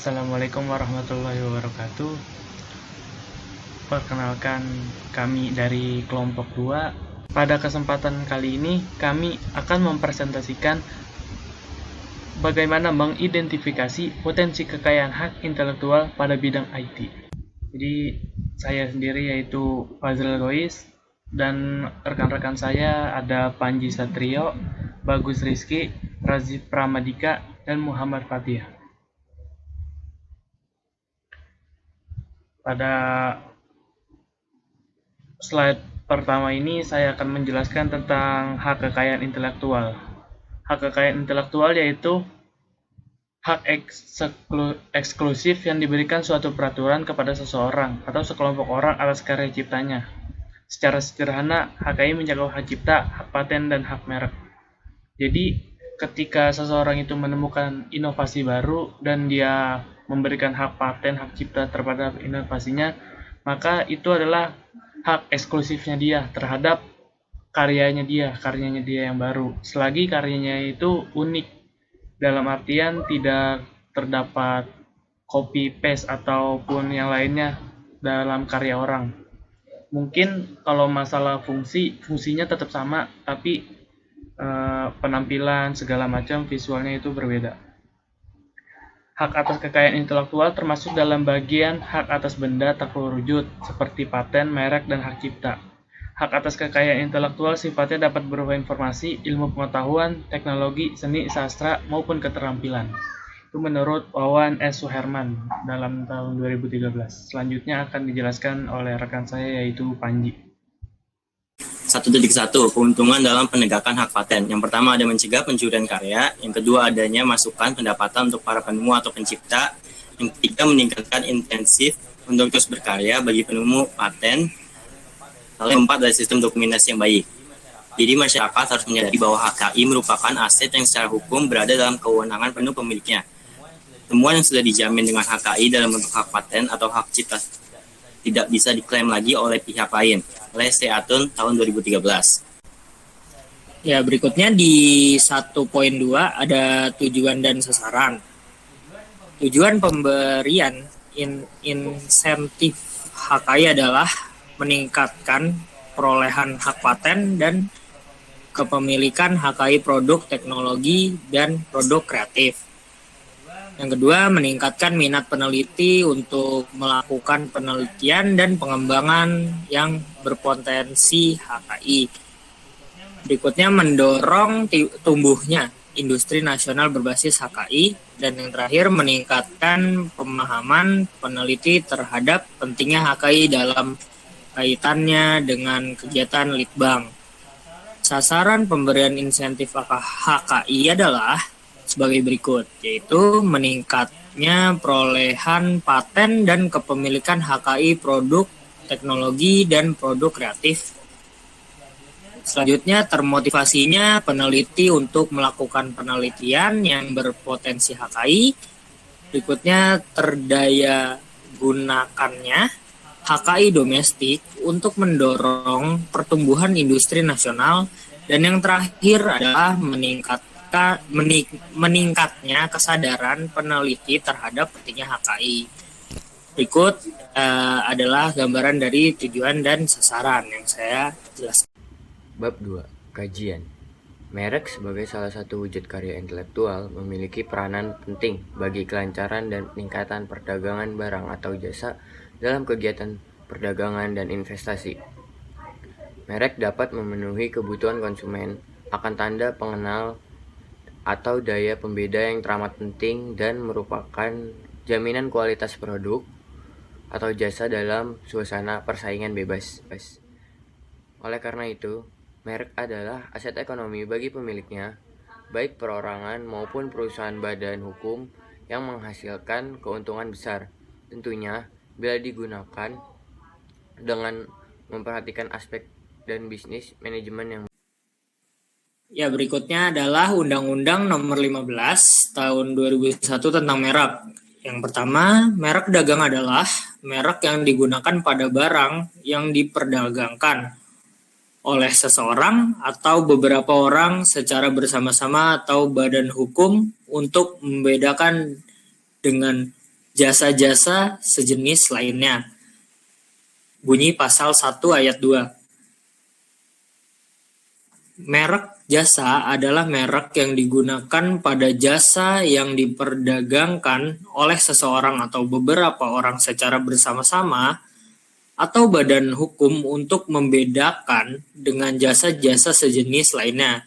Assalamualaikum warahmatullahi wabarakatuh. Perkenalkan, kami dari kelompok 2. Pada kesempatan kali ini kami akan mempresentasikan bagaimana mengidentifikasi potensi kekayaan hak intelektual pada bidang IT. Jadi saya sendiri yaitu Fazril Gois, dan rekan-rekan saya ada Panji Satrio, Bagus Rizky, Razif Pramadika, dan Muhammad Fatih. Pada slide pertama ini saya akan menjelaskan tentang hak kekayaan intelektual. Hak kekayaan intelektual yaitu hak eksklusif yang diberikan suatu peraturan kepada seseorang atau sekelompok orang atas karya ciptanya. Secara sederhana, HKI mencakup hak cipta, hak paten, dan hak merek. Jadi, ketika seseorang itu menemukan inovasi baru dan dia memberikan hak paten, hak cipta terhadap inovasinya, maka itu adalah hak eksklusifnya dia terhadap karyanya dia yang baru. Selagi karyanya itu unik, dalam artian tidak terdapat copy paste ataupun yang lainnya dalam karya orang. Mungkin kalau masalah fungsinya tetap sama, tapi penampilan segala macam visualnya itu berbeda. Hak atas kekayaan intelektual termasuk dalam bagian hak atas benda tak berwujud seperti paten, merek, dan hak cipta. Hak atas kekayaan intelektual sifatnya dapat berupa informasi, ilmu pengetahuan, teknologi, seni, sastra, maupun keterampilan. Itu menurut Wawan S. Suherman dalam tahun 2013. Selanjutnya akan dijelaskan oleh rekan saya yaitu Panji. 1.1 Keuntungan dalam penegakan hak paten. Yang pertama ada mencegah pencurian karya, yang kedua adanya masukan pendapatan untuk para penemu atau pencipta, yang ketiga meningkatkan intensif untuk terus berkarya bagi penemu paten, lalu yang keempat ada sistem dokumentasi yang baik. Jadi masyarakat harus menyadari bahwa HKI merupakan aset yang secara hukum berada dalam kewenangan penuh pemiliknya. Temuan yang sudah dijamin dengan HKI dalam bentuk hak paten atau hak cipta tidak bisa diklaim lagi oleh pihak lain. Les Seatun tahun 2013. Ya, berikutnya di 1.2 ada tujuan dan sasaran. Tujuan pemberian insentif HKI adalah meningkatkan perolehan hak paten dan kepemilikan HKI produk teknologi dan produk kreatif. Yang kedua, meningkatkan minat peneliti untuk melakukan penelitian dan pengembangan yang berpotensi HKI. Berikutnya, mendorong tumbuhnya industri nasional berbasis HKI. Dan yang terakhir, meningkatkan pemahaman peneliti terhadap pentingnya HKI dalam kaitannya dengan kegiatan Litbang. Sasaran pemberian insentif HKI adalah sebagai berikut, yaitu meningkatnya perolehan paten dan kepemilikan HKI produk teknologi dan produk kreatif. Selanjutnya, termotivasinya peneliti untuk melakukan penelitian yang berpotensi HKI. Berikutnya, terdaya gunakannya HKI domestik untuk mendorong pertumbuhan industri nasional. Dan yang terakhir adalah meningkatnya kesadaran peneliti terhadap pentingnya HKI. Berikut adalah gambaran dari tujuan dan sasaran yang saya jelaskan. Bab 2. Kajian. Merek sebagai salah satu wujud karya intelektual memiliki peranan penting bagi kelancaran dan peningkatan perdagangan barang atau jasa dalam kegiatan perdagangan dan investasi. Merek dapat memenuhi kebutuhan konsumen akan tanda pengenal atau daya pembeda yang teramat penting dan merupakan jaminan kualitas produk atau jasa dalam suasana persaingan bebas. Oleh karena itu, merek adalah aset ekonomi bagi pemiliknya, baik perorangan maupun perusahaan badan hukum yang menghasilkan keuntungan besar. Tentunya, bila digunakan dengan memperhatikan aspek dan bisnis manajemen yang Ya, berikutnya adalah Undang-Undang Nomor 15 Tahun 2001 tentang merek. Yang pertama, merek dagang adalah merek yang digunakan pada barang yang diperdagangkan oleh seseorang atau beberapa orang secara bersama-sama atau badan hukum untuk membedakan dengan jasa-jasa sejenis lainnya. Bunyi pasal 1 ayat 2. Merek jasa adalah merek yang digunakan pada jasa yang diperdagangkan oleh seseorang atau beberapa orang secara bersama-sama atau badan hukum untuk membedakan dengan jasa-jasa sejenis lainnya.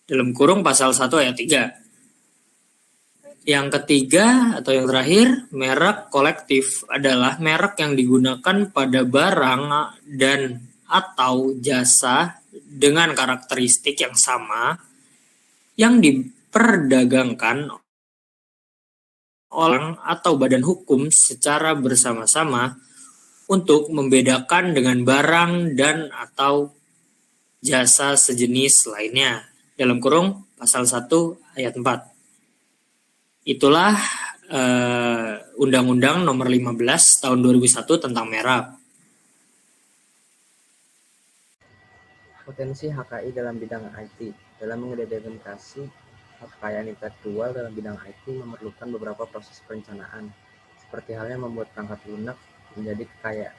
Dalam kurung pasal 1 ayat 3. Yang ketiga atau yang terakhir, merek kolektif adalah merek yang digunakan pada barang dan atau jasa dengan karakteristik yang sama yang diperdagangkan orang atau badan hukum secara bersama-sama untuk membedakan dengan barang dan atau jasa sejenis lainnya. Dalam kurung pasal 1 ayat 4. Itulah Undang-Undang Nomor 15 Tahun 2001 tentang merek. Potensi HKI dalam bidang IT. Dalam mengidentifikasi hak kekayaan intelektual dalam bidang IT memerlukan beberapa proses perencanaan, seperti halnya membuat perangkat lunak menjadi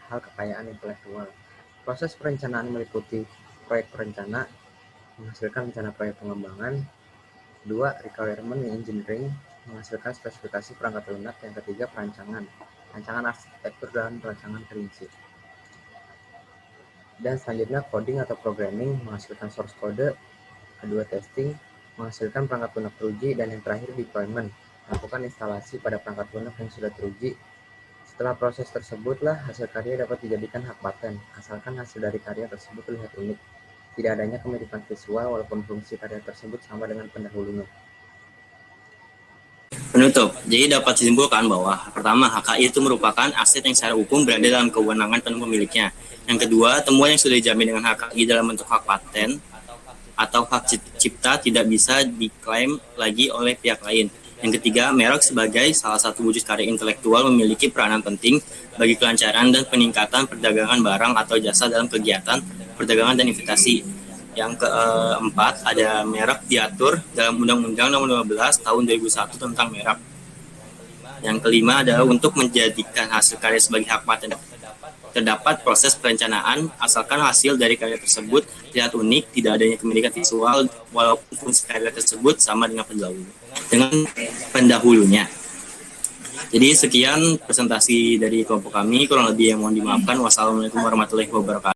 hal kekayaan intelektual. Proses perencanaan meliputi proyek perencana, menghasilkan rencana proyek pengembangan. 2. Requirement engineering, menghasilkan spesifikasi perangkat lunak. Yang ketiga, perancangan arsitektur dan perancangan prinsip. Dan selanjutnya coding atau programming, menghasilkan source code. Kedua, testing, menghasilkan perangkat lunak teruji. Dan yang terakhir, deployment, melakukan instalasi pada perangkat lunak yang sudah teruji. Setelah proses tersebutlah hasil karya dapat dijadikan hak paten, asalkan hasil dari karya tersebut terlihat unik, tidak adanya kemiripan visual walaupun fungsi karya tersebut sama dengan pendahulunya. Penutup, jadi dapat disimpulkan bahwa pertama, HKI itu merupakan aset yang secara hukum berada dalam kewenangan penuh pemiliknya. Yang kedua, temuan yang sudah dijamin dengan HKI dalam bentuk hak paten atau hak cipta tidak bisa diklaim lagi oleh pihak lain. Yang ketiga, merek sebagai salah satu wujud karya intelektual memiliki peranan penting bagi kelancaran dan peningkatan perdagangan barang atau jasa dalam kegiatan perdagangan dan investasi. Yang keempat, ada merek diatur dalam Undang-Undang Nomor 15 Tahun 2001 tentang merek. Yang kelima adalah untuk menjadikan hasil karya sebagai hak paten. Terdapat proses perencanaan, asalkan hasil dari karya tersebut terlihat unik, tidak adanya kemiripan visual, walaupun fungsi karya tersebut sama dengan pendahulunya. Jadi sekian presentasi dari kelompok kami, kurang lebih yang mohon dimaafkan. Wassalamualaikum warahmatullahi wabarakatuh.